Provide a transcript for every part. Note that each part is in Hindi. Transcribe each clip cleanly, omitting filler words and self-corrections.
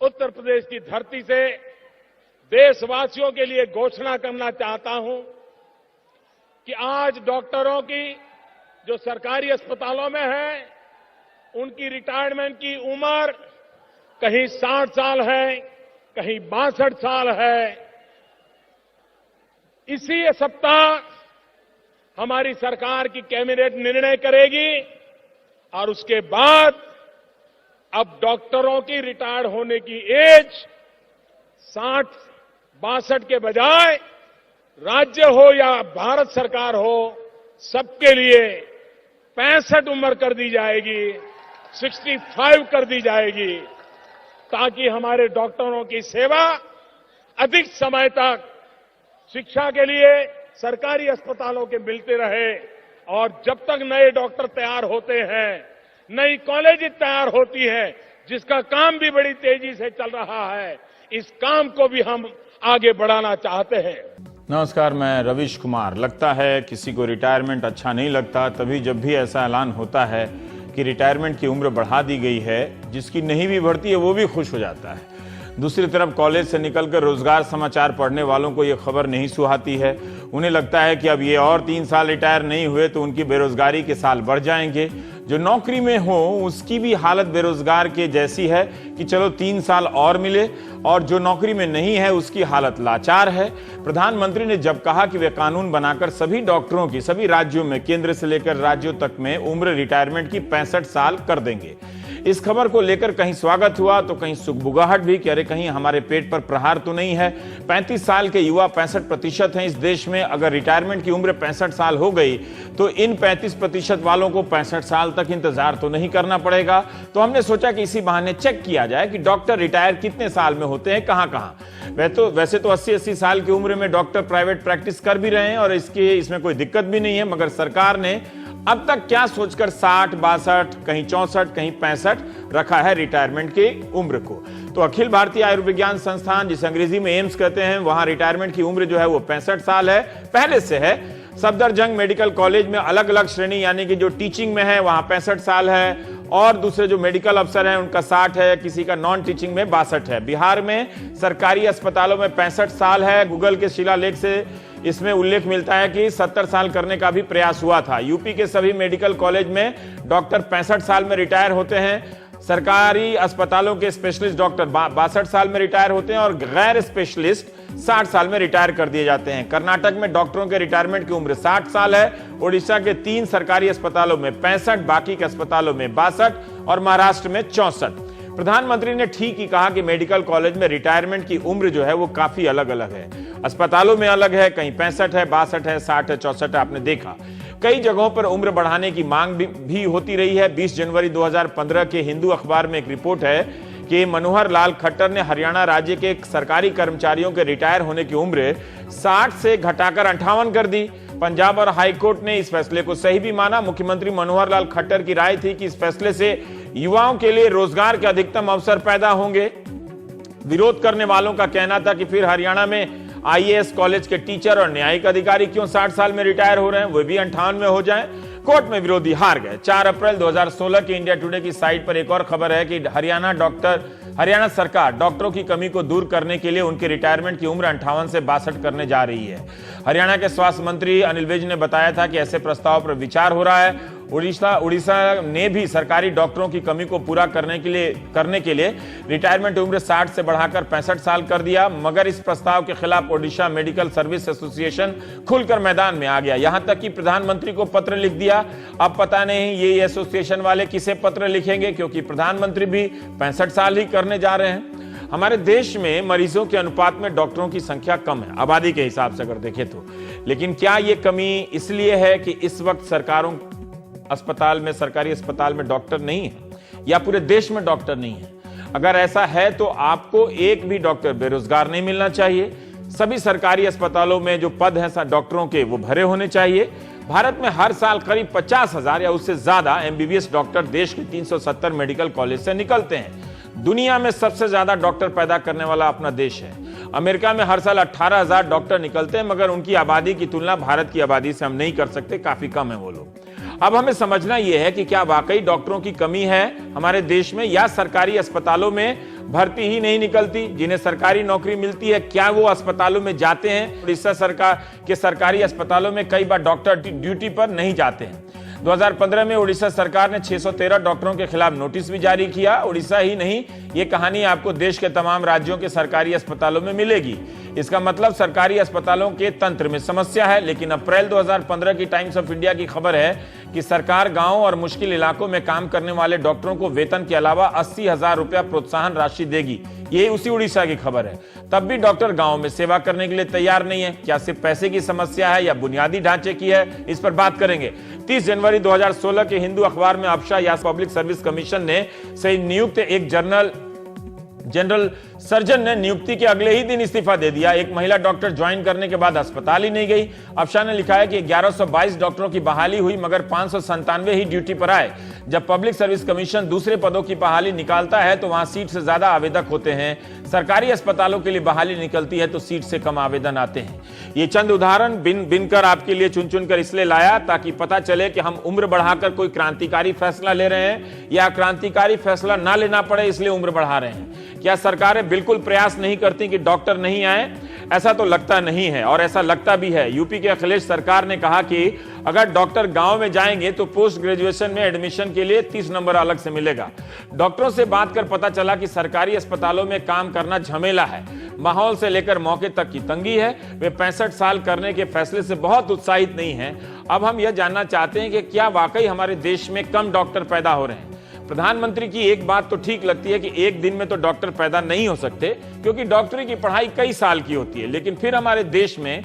उत्तर प्रदेश की धरती से देशवासियों के लिए घोषणा करना चाहता हूं कि आज डॉक्टरों की जो सरकारी अस्पतालों में है, उनकी रिटायरमेंट की उम्र कहीं 60 साल है, कहीं 62 साल है। इसी सप्ताह हमारी सरकार की कैबिनेट निर्णय करेगी और उसके बाद अब डॉक्टरों की रिटायर होने की एज 60-62 के बजाय राज्य हो या भारत सरकार हो, सबके लिए 65 उम्र कर दी जाएगी, 65 कर दी जाएगी, ताकि हमारे डॉक्टरों की सेवा अधिक समय तक शिक्षा के लिए सरकारी अस्पतालों के मिलते रहे। और जब तक नए डॉक्टर तैयार होते हैं, नई कॉलेज तैयार होती है, जिसका काम भी बड़ी तेजी से चल रहा है, इस काम को भी हम आगे बढ़ाना चाहते हैं। नमस्कार, मैं रविश कुमार। लगता है किसी को रिटायरमेंट अच्छा नहीं लगता, तभी जब भी ऐसा ऐलान होता है कि रिटायरमेंट की उम्र बढ़ा दी गई है, जिसकी नहीं भी बढ़ती है वो भी खुश हो जाता है। दूसरी तरफ कॉलेज से निकलकर रोजगार समाचार पढ़ने वालों को ये खबर नहीं सुहाती है। उन्हें लगता है कि अब ये और 3 साल रिटायर नहीं हुए तो उनकी बेरोजगारी के साल बढ़ जाएंगे। जो नौकरी में हो उसकी भी हालत बेरोजगार के जैसी है कि चलो 3 साल और मिले, और जो नौकरी में नहीं है उसकी हालत लाचार है। प्रधानमंत्री ने जब कहा कि वे कानून बनाकर सभी डॉक्टरों की सभी राज्यों में, केंद्र से लेकर राज्यों तक में उम्र रिटायरमेंट की 65 साल कर देंगे, इस खबर को लेकर कहीं स्वागत हुआ तो कहीं सुगबुगाहट भी कि अरे कहीं हमारे पेट पर प्रहार तो नहीं है। 35 साल के युवा 65% हैं इस देश में। अगर रिटायरमेंट की उम्र 65 साल हो गई तो इन 35% वालों को 65 साल तक इंतजार तो नहीं करना पड़ेगा। तो हमने सोचा कि इसी बहाने चेक किया जाए कि डॉक्टर रिटायर कितने साल में होते हैं, कहां कहां। वैसे तो 80-80 साल की उम्र में डॉक्टर प्राइवेट प्रैक्टिस कर भी रहे हैं और इसमें कोई दिक्कत भी नहीं है, मगर सरकार ने अब तक क्या सोचकर 60, 62, कहीं 64, कहीं 65 रखा है रिटायरमेंट की उम्र को। तो अखिल भारतीय आयुर्विज्ञान संस्थान, जिसे अंग्रेजी में एम्स कहते हैं, वहां रिटायरमेंट की उम्र जो है वो 65 साल है, पहले से है। सफदरजंग मेडिकल कॉलेज में अलग अलग श्रेणी, यानी कि जो टीचिंग में है वहां 65 साल है, और दूसरे जो मेडिकल अफसर हैं उनका 60 है, किसी का नॉन टीचिंग में 62 है। बिहार में सरकारी अस्पतालों में 65 साल है। गूगल के शिलालेख से इसमें उल्लेख मिलता है कि 70 साल करने का भी प्रयास हुआ था। यूपी के सभी मेडिकल कॉलेज में डॉक्टर 65 साल में रिटायर होते हैं। सरकारी अस्पतालों के स्पेशलिस्ट डॉक्टर 62 साल में रिटायर होते हैं और गैर स्पेशलिस्ट 60 साल में रिटायर कर दिए जाते हैं। कर्नाटक में डॉक्टरों के रिटायरमेंट की उम्र 60 साल है। ओडिशा के 3 सरकारी अस्पतालों में 65, बाकी के अस्पतालों में 62 और महाराष्ट्र में 64। प्रधानमंत्री ने ठीक ही कहा कि मेडिकल कॉलेज में रिटायरमेंट की उम्र जो है वो काफी अलग अलग है। अस्पतालों में अलग है, कहीं 65 है, 62 है, 60 है, 64 है। आपने देखा कई जगहों पर उम्र बढ़ाने की मांग भी होती रही है। 20 जनवरी 2015 के हिंदू अखबार में एक रिपोर्ट है कि मनोहर लाल खट्टर ने हरियाणा राज्य के सरकारी कर्मचारियों के रिटायर होने की उम्र 60 से घटाकर 58 कर दी। पंजाब और हाईकोर्ट ने इस फैसले को सही भी माना। मुख्यमंत्री मनोहर लाल खट्टर की राय थी कि इस फैसले से युवाओं के लिए रोजगार के अधिकतम अवसर पैदा होंगे। विरोध करने वालों का कहना था कि फिर हरियाणा में आईएएस कॉलेज के टीचर और न्यायिक अधिकारी क्यों 60 साल में रिटायर हो रहे हैं, वो भी 58 में हो जाएं। कोर्ट में विरोधी हार गए। 4 अप्रैल 2016 की इंडिया टुडे की साइट पर एक और खबर है कि हरियाणा सरकार डॉक्टरों की कमी को दूर करने के लिए उनके रिटायरमेंट की उम्र 58 से 62 करने जा रही है। हरियाणा के स्वास्थ्य मंत्री अनिल विज ने बताया था कि ऐसे प्रस्ताव पर विचार हो रहा है। उड़ीसा ने भी सरकारी डॉक्टरों की कमी को पूरा करने के लिए रिटायरमेंट उम्र 60 से बढ़ाकर 65 साल कर दिया, मगर इस प्रस्ताव के खिलाफ ओडिशा मेडिकल सर्विस एसोसिएशन खुलकर मैदान में आ गया। यहां तक कि प्रधानमंत्री को पत्र लिख दिया। अब पता नहीं ये एसोसिएशन वाले किसे पत्र लिखेंगे, क्योंकि प्रधानमंत्री भी 65 साल ही करने जा रहे हैं। हमारे देश में मरीजों के अनुपात में डॉक्टरों की संख्या कम है, आबादी के हिसाब से अगर देखें तो। लेकिन क्या ये कमी इसलिए है कि इस वक्त सरकारी अस्पताल में डॉक्टर नहीं है, या पूरे देश में डॉक्टर नहीं है? अगर ऐसा है तो आपको एक भी डॉक्टर बेरोजगार नहीं मिलना चाहिए। सभी सरकारी अस्पतालों में जो पद हैं डॉक्टरों के, वो भरे होने चाहिए। भारत में हर साल करीब 50,000 या उससे ज्यादा एमबीबीएस डॉक्टर देश के 370 मेडिकल कॉलेज से निकलते हैं। दुनिया में सबसे ज्यादा डॉक्टर पैदा करने वाला अपना देश है। अमेरिका में हर साल 18,000 डॉक्टर निकलते हैं, मगर उनकी आबादी की तुलना भारत की आबादी से हम नहीं कर सकते, काफी कम है वो लोग। अब हमें समझना यह है कि क्या वाकई डॉक्टरों की कमी है हमारे देश में, या सरकारी अस्पतालों में भर्ती ही नहीं निकलती। जिन्हें सरकारी नौकरी मिलती है क्या वो अस्पतालों में जाते हैं? उड़ीसा सरकार के सरकारी अस्पतालों में कई बार डॉक्टर ड्यूटी पर नहीं जाते हैं। 2015 में उड़ीसा सरकार ने 613 डॉक्टरों के खिलाफ नोटिस भी जारी किया। उड़ीसा ही नहीं, ये कहानी आपको देश के तमाम राज्यों के सरकारी अस्पतालों में मिलेगी। इसका मतलब सरकारी अस्पतालों के तंत्र में समस्या है। लेकिन अप्रैल 2015 की टाइम्स ऑफ इंडिया की खबर है कि सरकार गांव और मुश्किल इलाकों में काम करने वाले डॉक्टरों को वेतन के अलावा 80,000 रुपया प्रोत्साहन राशि देगी। ये उसी उड़ीसा की खबर है। तब भी डॉक्टर गांव में सेवा करने के लिए तैयार नहीं है। क्या सिर्फ पैसे की समस्या है या बुनियादी ढांचे की है? इस पर बात करेंगे। 30 जनवरी 2016 के हिंदू अखबार में अफशा या पब्लिक सर्विस कमीशन ने से नियुक्त एक जनरल सर्जन ने नियुक्ति के अगले ही दिन इस्तीफा दे दिया। एक महिला डॉक्टर ज्वाइन करने के बाद अस्पताल ही नहीं गई। अफशा ने लिखा है कि 1122 डॉक्टरों की बहाली हुई मगर 597 ही ड्यूटी पर आए। जब पब्लिक सर्विस कमीशन दूसरे पदों की बहाली निकालता है तो वहां सीट से ज्यादा आवेदक होते हैं। सरकारी अस्पतालों के लिए बहाली निकलती है तो सीट से कम आवेदन आते हैं। ये चंद उदाहरण बिनकर आपके लिए चुन चुनकर इसलिए लाया ताकि पता चले कि हम उम्र बढ़ाकर कोई क्रांतिकारी फैसला ले रहे हैं या क्रांतिकारी फैसला ना लेना पड़े इसलिए उम्र बढ़ा रहे हैं। क्या सरकारें बिल्कुल प्रयास नहीं करती कि डॉक्टर नहीं आए? ऐसा तो लगता नहीं है और ऐसा लगता भी है। यूपी के अखिलेश सरकार ने कहा कि अगर डॉक्टर गांव में जाएंगे तो पोस्ट ग्रेजुएशन में एडमिशन के लिए 30 नंबर अलग से मिलेगा। डॉक्टरों से बात कर पता चला कि सरकारी अस्पतालों में काम करना झमेला है। माहौल से लेकर मौके तक की तंगी है। वे 65 साल करने के फैसले से बहुत उत्साहित नहीं है। अब हम यह जानना चाहते हैं कि क्या वाकई हमारे देश में कम डॉक्टर पैदा हो रहे हैं? प्रधानमंत्री की एक बात तो ठीक लगती है कि एक दिन में तो डॉक्टर पैदा नहीं हो सकते क्योंकि डॉक्टरी की पढ़ाई कई साल की होती है। लेकिन फिर हमारे देश में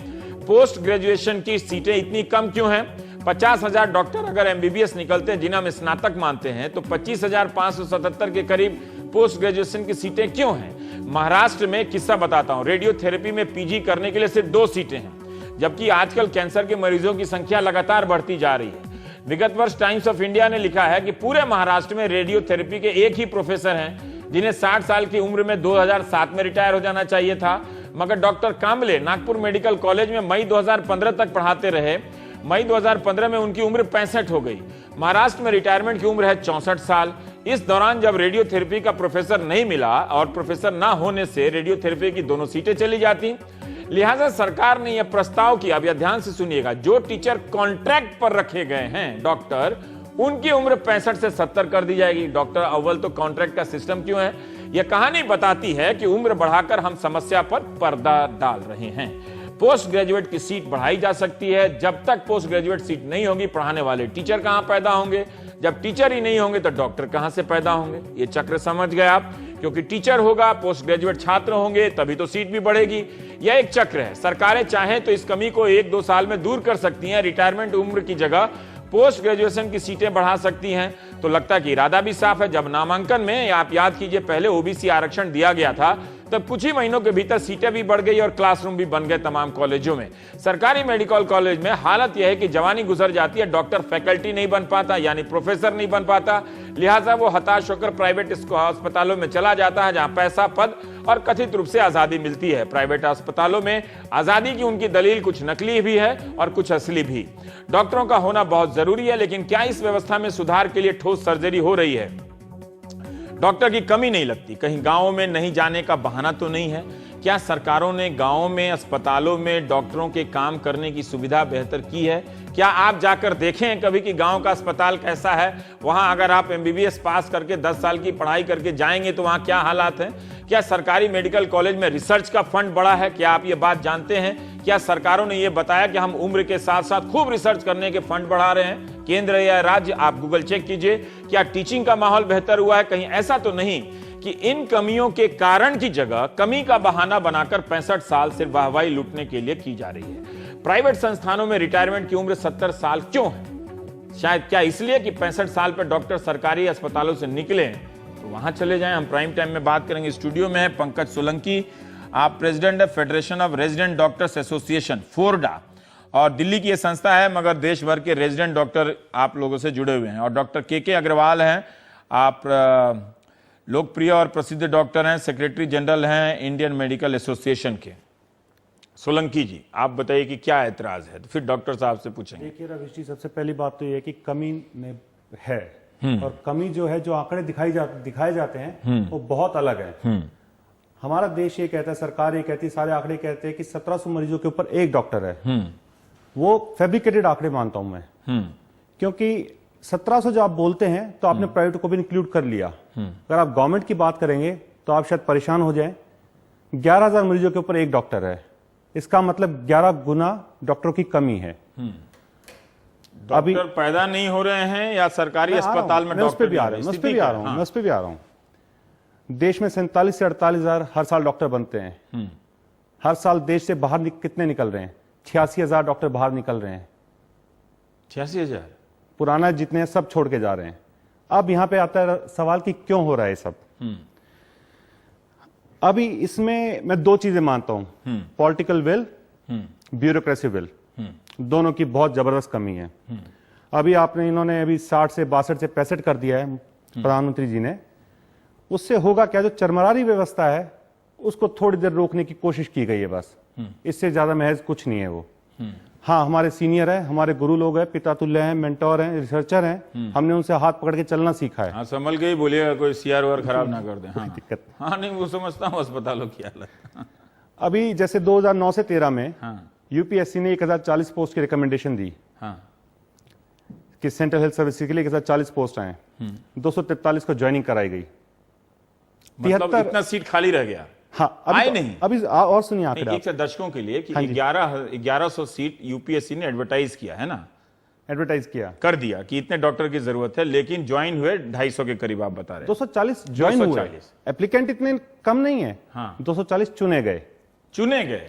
पोस्ट ग्रेजुएशन की सीटें इतनी कम क्यों हैं? 50,000 डॉक्टर अगर एमबीबीएस निकलते हैं जिन्हें हम स्नातक मानते हैं तो 25,577 के करीब पोस्ट ग्रेजुएशन की सीटें क्यों हैं? महाराष्ट्र में किस्सा बताता हूं। रेडियोथेरेपी में पीजी करने के लिए सिर्फ 2 सीटें हैं, जबकि आजकल कैंसर के मरीजों की संख्या लगातार बढ़ती जा रही है। विगत वर्ष टाइम्स ऑफ इंडिया ने लिखा है कि पूरे महाराष्ट्र में रेडियोथेरेपी के एक ही प्रोफेसर हैं जिन्हें 60 साल की उम्र में 2007 में रिटायर हो जाना चाहिए था। मगर doctor Kamble Nagpur medical college में मई 2015 तक पढ़ाते रहे। मई 2015 में उनकी उम्र 65 हो गई। महाराष्ट्र में रिटायरमेंट की उम्र है 64 साल। इस दौरान जब रेडियोथेरेपी का प्रोफेसर नहीं मिला और प्रोफेसर ना होने से रेडियोथेरेपी की दोनों सीटें चली जाती, लिहाजा सरकार ने यह प्रस्ताव किया, अब यह ध्यान से सुनिएगा, जो टीचर कॉन्ट्रैक्ट पर रखे गए हैं डॉक्टर, उनकी उम्र 65 से 70 कर दी जाएगी। डॉक्टर अव्वल तो कॉन्ट्रैक्ट का सिस्टम क्यों है? यह कहानी बताती है कि उम्र बढ़ाकर हम समस्या पर पर्दा डाल रहे हैं। पोस्ट ग्रेजुएट की सीट बढ़ाई जा सकती है। जब तक पोस्ट ग्रेजुएट सीट नहीं होगी पढ़ाने वाले टीचर कहां पैदा होंगे? जब टीचर ही नहीं होंगे तो डॉक्टर कहां से पैदा होंगे? ये चक्र समझ गए आप? क्योंकि टीचर होगा, पोस्ट ग्रेजुएट छात्र होंगे, तभी तो सीट भी बढ़ेगी। यह एक चक्र है। सरकारें चाहें तो इस कमी को 1-2 साल में दूर कर सकती हैं। रिटायरमेंट उम्र की जगह पोस्ट ग्रेजुएशन की सीटें बढ़ा सकती हैं। तो लगता है कि इरादा भी साफ है। जब नामांकन में आप याद कीजिए पहले ओबीसी आरक्षण दिया गया था तब कुछ ही महीनों के भीतर सीटें भी बढ़ गई और क्लासरूम भी बन गए तमाम कॉलेजों में। सरकारी मेडिकल कॉलेज में हालत यह है कि जवानी गुजर जाती है, डॉक्टर फैकल्टी नहीं बन पाता यानी प्रोफेसर नहीं बन पाता। लिहाजा वो हताश होकर प्राइवेट अस्पतालों में चला जाता है जहां पैसा, पद और कथित रूप से आजादी मिलती है। प्राइवेट अस्पतालों में आजादी की उनकी दलील कुछ नकली भी है और कुछ असली भी। डॉक्टरों का होना बहुत जरूरी है, लेकिन क्या इस व्यवस्था में सुधार के लिए ठोस सर्जरी हो रही है? डॉक्टर की कमी नहीं लगती। कहीं गांवों में नहीं जाने का बहाना तो नहीं है? क्या सरकारों ने गांवों में अस्पतालों में डॉक्टरों के काम करने की सुविधा बेहतर की है? क्या आप जाकर देखें कभी कि गांव का अस्पताल कैसा है? वहां अगर आप एमबीबीएस पास करके 10 साल की पढ़ाई करके जाएंगे तो वहां क्या हालात हैं? क्या सरकारी मेडिकल कॉलेज में रिसर्च का फंड बढ़ा है? क्या आप ये बात जानते हैं? क्या सरकारों ने यह बताया कि हम उम्र के साथ साथ खूब रिसर्च करने के फंड बढ़ा रहे हैं? केंद्र या राज्य, आप गूगल चेक कीजिए। क्या टीचिंग का माहौल बेहतर हुआ है? कहीं ऐसा तो नहीं कि इन कमियों के कारण की जगह कमी का बहाना बनाकर 65 साल सिर्फ वाहवाही लूटने के लिए की जा रही है। प्राइवेट संस्थानों में रिटायरमेंट की उम्र 70 साल क्यों है? शायद क्या इसलिए कि 65 साल पर डॉक्टर सरकारी अस्पतालों से निकले तो वहां चले जाएं। हम प्राइम टाइम में बात करेंगे। स्टूडियो में है पंकज सोलंकी, आप प्रेसिडेंट है federation of resident doctors association FORDA, और दिल्ली की यह संस्था है मगर देश भर के रेजिडेंट डॉक्टर आप लोगों से जुड़े हुए हैं। और डॉक्टर के अग्रवाल हैं, आप लोकप्रिय और प्रसिद्ध डॉक्टर हैं, सेक्रेटरी जनरल हैं इंडियन मेडिकल एसोसिएशन के। सोलंकी जी, आप बताइए कि क्या एतराज है, तो फिर डॉक्टर साहब से पूछेंगे। देखिए रविश जी, सबसे पहली बात तो यह है कि कमी है और कमी जो है, जो आंकड़े दिखाए जाते हैं वो बहुत अलग है। हमारा देश ये कहता है, सरकार ये कहती है, सारे आंकड़े कहते हैं कि 1700 मरीजों के ऊपर एक डॉक्टर है। वो फैब्रिकेटेड आंकड़े मानता हूं मैं, क्योंकि 1700 जब आप बोलते हैं तो आपने प्राइवेट को भी इंक्लूड कर लिया। अगर आप गवर्नमेंट की बात करेंगे तो आप शायद परेशान हो जाएं। 11,000 मरीजों के ऊपर एक डॉक्टर है, इसका मतलब 11 गुना डॉक्टरों की कमी है। डॉक्टर पैदा नहीं हो रहे हैं या सरकारी अस्पताल में उस पे भी आ रहा हूं। देश में 47 से 48,000 हर साल डॉक्टर बनते हैं। हर साल देश से बाहर कितने निकल रहे हैं? 86,000 डॉक्टर बाहर निकल रहे हैं। 86,000 पुराना जितने हैं सब छोड़ के जा रहे हैं। अब यहां पे आता है सवाल कि क्यों हो रहा है सब। अभी इसमें मैं दो चीजें मानता हूं, पॉलिटिकल विल, ब्यूरोक्रेसी विल, दोनों की बहुत जबरदस्त कमी है। अभी इन्होंने अभी 60 से 62 से 65 कर दिया है प्रधानमंत्री जी ने। उससे होगा क्या, जो चरमरारी व्यवस्था है उसको थोड़ी देर रोकने की कोशिश की गई है बस, इससे ज्यादा महज कुछ नहीं है वो। हाँ, हमारे सीनियर है, हमारे गुरु लोग हैं, पिता तुल्य हैं, मेंटोर हैं, रिसर्चर हैं, हमने उनसे हाथ पकड़ के चलना सीखा है। हाँ, संभल के ही बोलिएगा, कोई सीआर वार खराब ना कर दे। हाँ, दिक्कत। हाँ नहीं, वो समझता हूँ अस्पतालों की हालत। अभी जैसे 2009 से 13 में हाँ, यूपीएससी ने 1040 पोस्ट की रिकमेंडेशन दी। हाँ, कि सेंट्रल हेल्थ सर्विस के लिए 1040 पोस्ट आए, 243 को ज्वाइनिंग कराई गई। मतलब इतना सीट खाली रह गया। हाँ, आए नहीं। अभी और सुनिए आंकड़े एक से दर्शकों के लिए कि हाँ 1100 सीट यूपीएससी ने एडवर्टाइज किया है ना, एडवर्टाइज किया, कर दिया कि इतने डॉक्टर की जरूरत है, लेकिन ज्वाइन हुए 250 के करीब आप बता रहे हैं। 240 ज्वाइन हुए, एप्लीकेंट इतने कम नहीं है। हाँ, 240 चुने गए।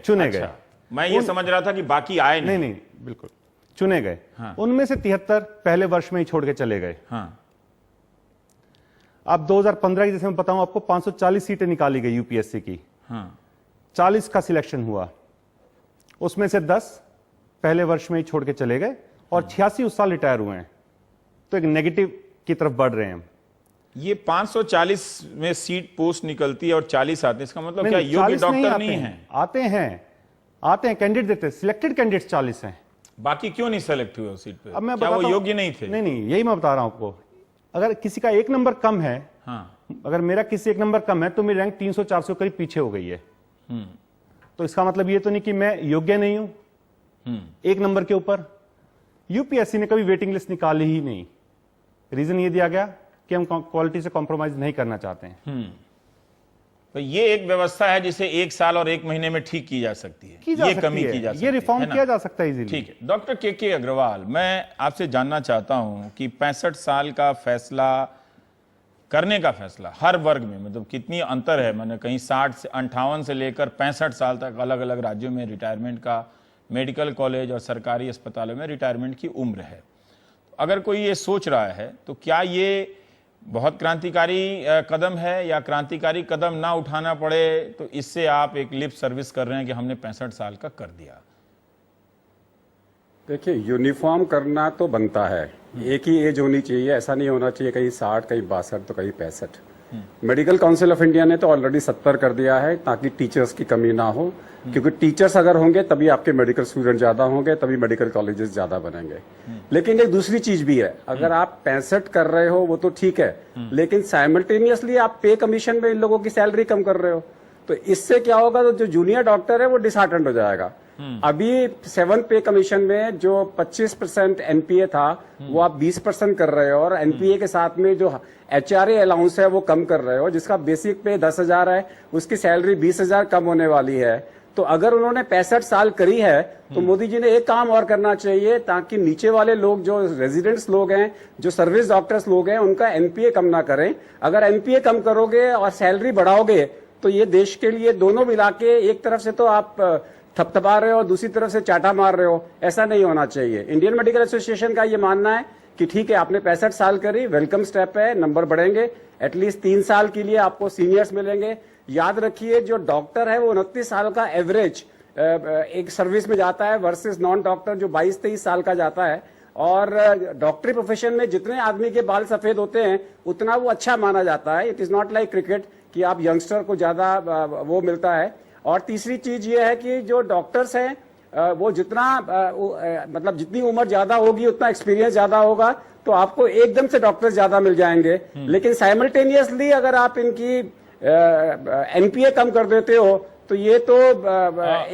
अच्छा, मैं ये समझ रहा था कि बाकी आए नहीं, बिल्कुल चुने गए। हाँ, उनमें से 73 पहले वर्ष में ही छोड़ के चले गए। हाँ, अब 2015 की जैसे मैं बताऊं आपको, 540 सीटें निकाली गई यूपीएससी की। हाँ, 40 का सिलेक्शन हुआ, उसमें से 10 पहले वर्ष में ही छोड़ के चले गए और 86 उस साल रिटायर हुए हैं। तो एक नेगेटिव की तरफ बढ़ रहे हैं। ये 540 में सीट पोस्ट निकलती है और 40 आते हैं, इसका मतलब क्या योग्य डॉक्टर नहीं है? आते हैं कैंडिडेट देते हैं, सिलेक्टेड कैंडिडेट 40 हैं। बाकी क्यों नहीं सेलेक्ट हुए उस सीट पे? अब मैं क्या वो योग्य नहीं थे? नहीं, यही मैं बता रहा हूं आपको। अगर किसी का एक नंबर कम है, हाँ, अगर मेरा किसी एक नंबर कम है तो मेरी रैंक 300-400 करीब पीछे हो गई है। तो इसका मतलब ये तो नहीं कि मैं योग्य नहीं हूं एक नंबर के ऊपर। यूपीएससी ने कभी वेटिंग लिस्ट निकाली ही नहीं। रीजन ये दिया गया कि हम क्वालिटी से कॉम्प्रोमाइज नहीं करना चाहते हैं। तो ये एक व्यवस्था है जिसे 1 साल और 1 महीने में ठीक की जा सकती है, ये कमी की जा सकती है, ये रिफॉर्म किया जा सकता है इजीली। ठीक है। डॉक्टर के अग्रवाल, मैं आपसे जानना चाहता हूं कि 65 साल का फैसला करने का फैसला हर वर्ग में, मतलब कितनी अंतर है? मैंने कहीं 60 से 58 से लेकर 65 साल तक अलग अलग राज्यों में रिटायरमेंट का, मेडिकल कॉलेज और सरकारी अस्पतालों में रिटायरमेंट की उम्र है। अगर कोई ये सोच रहा है तो क्या ये बहुत क्रांतिकारी कदम है, या क्रांतिकारी कदम ना उठाना पड़े तो इससे आप एक लिप सर्विस कर रहे हैं कि हमने 65 साल का कर दिया? देखिए, यूनिफॉर्म करना तो बनता है, एक ही एज होनी चाहिए, ऐसा नहीं होना चाहिए कहीं 60, कहीं 62 तो कहीं 65। मेडिकल काउंसिल ऑफ इंडिया ने तो ऑलरेडी 70 कर दिया है ताकि टीचर्स की कमी ना हो, क्योंकि टीचर्स अगर होंगे तभी आपके मेडिकल स्टूडेंट ज्यादा होंगे, तभी मेडिकल कॉलेजेस ज्यादा बनेंगे। लेकिन एक दूसरी चीज भी है, अगर आप 65 कर रहे हो वो तो ठीक है, लेकिन साइमल्टेनियसली आप पे कमीशन में इन लोगों की सैलरी कम कर रहे हो, तो इससे क्या होगा, तो जो जूनियर डॉक्टर है वो डिसहार्टेंड हो जाएगा। अभी 7th पे कमीशन में जो 25% एनपीए था वो आप 20% कर रहे हो, और एनपीए के साथ में जो एचआरए अलाउंस है वो कम कर रहे हो, जिसका बेसिक पे 10,000 है, उसकी सैलरी 20,000 कम होने वाली है। तो अगर उन्होंने 65 साल करी है तो मोदी जी ने एक काम और करना चाहिए, ताकि नीचे वाले लोग जो रेजिडेंट्स लोग हैं, जो सर्विस डॉक्टर्स लोग हैं, उनका एनपीए कम ना करें। अगर एनपीए कम करोगे और सैलरी बढ़ाओगे तो ये देश के लिए दोनों मिला के, एक तरफ से तो आप थपथपा रहे हो और दूसरी तरफ से चाटा मार रहे हो, ऐसा नहीं होना चाहिए। इंडियन मेडिकल एसोसिएशन का ये मानना है कि ठीक है, आपने 65 साल करी, वेलकम स्टेप है, नंबर बढ़ेंगे, एटलीस्ट 3 साल के लिए आपको सीनियर्स मिलेंगे। याद रखिए, जो डॉक्टर है वो 29 साल का एवरेज एक सर्विस में जाता है, वर्सेस नॉन डॉक्टर जो 22-23 साल का जाता है। और डॉक्टरी प्रोफेशन में जितने आदमी के बाल सफेद होते हैं उतना वो अच्छा माना जाता है। It is not like cricket कि आप यंगस्टर को ज्यादा वो मिलता है। और तीसरी चीज ये है कि जो डॉक्टर्स हैं वो जितना मतलब जितनी उम्र ज्यादा होगी उतना एक्सपीरियंस ज्यादा होगा, तो आपको एकदम से डॉक्टर ज्यादा मिल जाएंगे। लेकिन साइमल्टेनियसली अगर आप इनकी एनपीए कम कर देते हो तो ये तो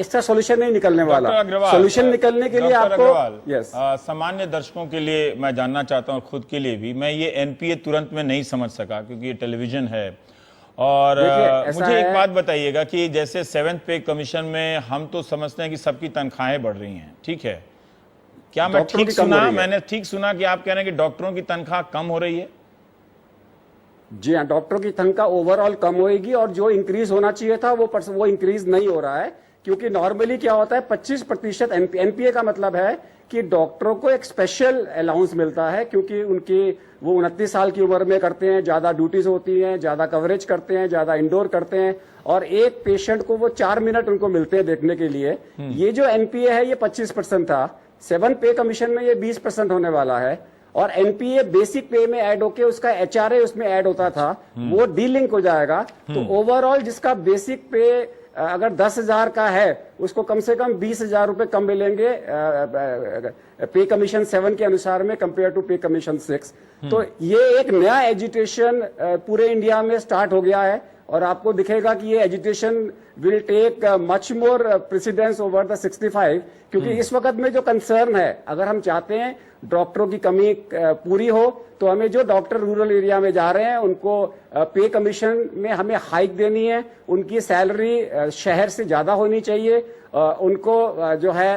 इसका सॉल्यूशन नहीं निकलने वाला। सॉल्यूशन निकलने के लिए आपको यस सामान्य दर्शकों के लिए मैं जानना चाहता हूं, खुद के लिए भी, मैं ये एनपीए तुरंत में नहीं समझ सका क्योंकि ये टेलीविजन है। और मुझे एक बात बताइएगा कि जैसे 7th पे कमीशन में हम तो समझते हैं कि सबकी तनख्वाहें बढ़ रही हैं, ठीक है, क्या मैं ठीक सुना? मैंने ठीक सुना कि आप कह रहे हैं कि डॉक्टरों की तनख्वाह कम हो रही है? जी हाँ, डॉक्टरों की तनख्वाह ओवरऑल कम होगी और जो इंक्रीज होना चाहिए था वो इंक्रीज नहीं हो रहा है, क्योंकि नॉर्मली क्या होता है 25% एनपीए का मतलब है कि डॉक्टरों को एक स्पेशल अलाउंस मिलता है, क्योंकि उनकी वो 29 साल की उम्र में करते हैं, ज्यादा ड्यूटीज होती हैं, ज्यादा कवरेज करते हैं, ज्यादा इंडोर करते हैं, और एक पेशेंट को वो 4 मिनट उनको मिलते हैं देखने के लिए। ये जो एनपीए है ये 25% था, 7th पे कमीशन में ये 20% होने वाला है, और एनपीए बेसिक पे में ऐड होके उसका एचआरए उसमें ऐड होता था, वो डीलिंक हो जाएगा। तो ओवरऑल जिसका बेसिक पे अगर 10,000 का है उसको कम से कम 20,000 रुपए कम मिलेंगे पे कमीशन 7 के अनुसार में कंपेयर टू पे कमीशन 6। तो ये एक नया एजुटेशन पूरे इंडिया में स्टार्ट हो गया है, और आपको दिखेगा कि ये education will take much more precedence over the 65, क्योंकि इस वक्त में जो कंसर्न है, अगर हम चाहते हैं डॉक्टरों की कमी पूरी हो तो हमें जो डॉक्टर रूरल एरिया में जा रहे हैं उनको पे कमीशन में हमें हाइक देनी है, उनकी सैलरी शहर से ज्यादा होनी चाहिए, उनको जो है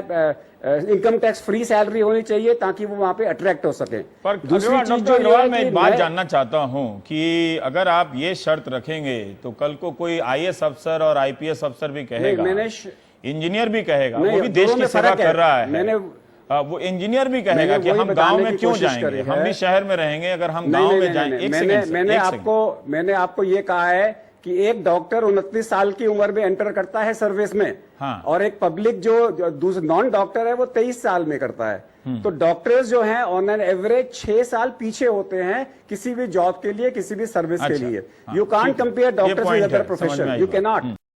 इनकम टैक्स फ्री सैलरी होनी चाहिए ताकि वो वहां पे अट्रैक्ट हो सके। पर दूसरी चीज जो है, मैं एक बात जानना चाहता हूं कि अगर आप ये शर्त रखेंगे तो कल को कोई आईएएस अफसर और आईपीएस अफसर भी कहेगा, इंजीनियर भी कहेगा, वो भी देश की सेवा कर रहा है, वो इंजीनियर भी कहेगा कि हम गांव में क्यों जाएंगे, हम भी शहर में रहेंगे, अगर हम गांव में जाएंगे। मैंने आपको ये कहा है कि एक डॉक्टर 29 साल की उम्र में एंटर करता है सर्विस में, हाँ। और एक पब्लिक जो नॉन डॉक्टर है वो 23 साल में करता है। तो डॉक्टर्स जो हैं ऑन एन एवरेज 6 साल पीछे होते हैं किसी भी जॉब के लिए, किसी भी सर्विस के लिए। You can't compare doctors with other profession, you can not.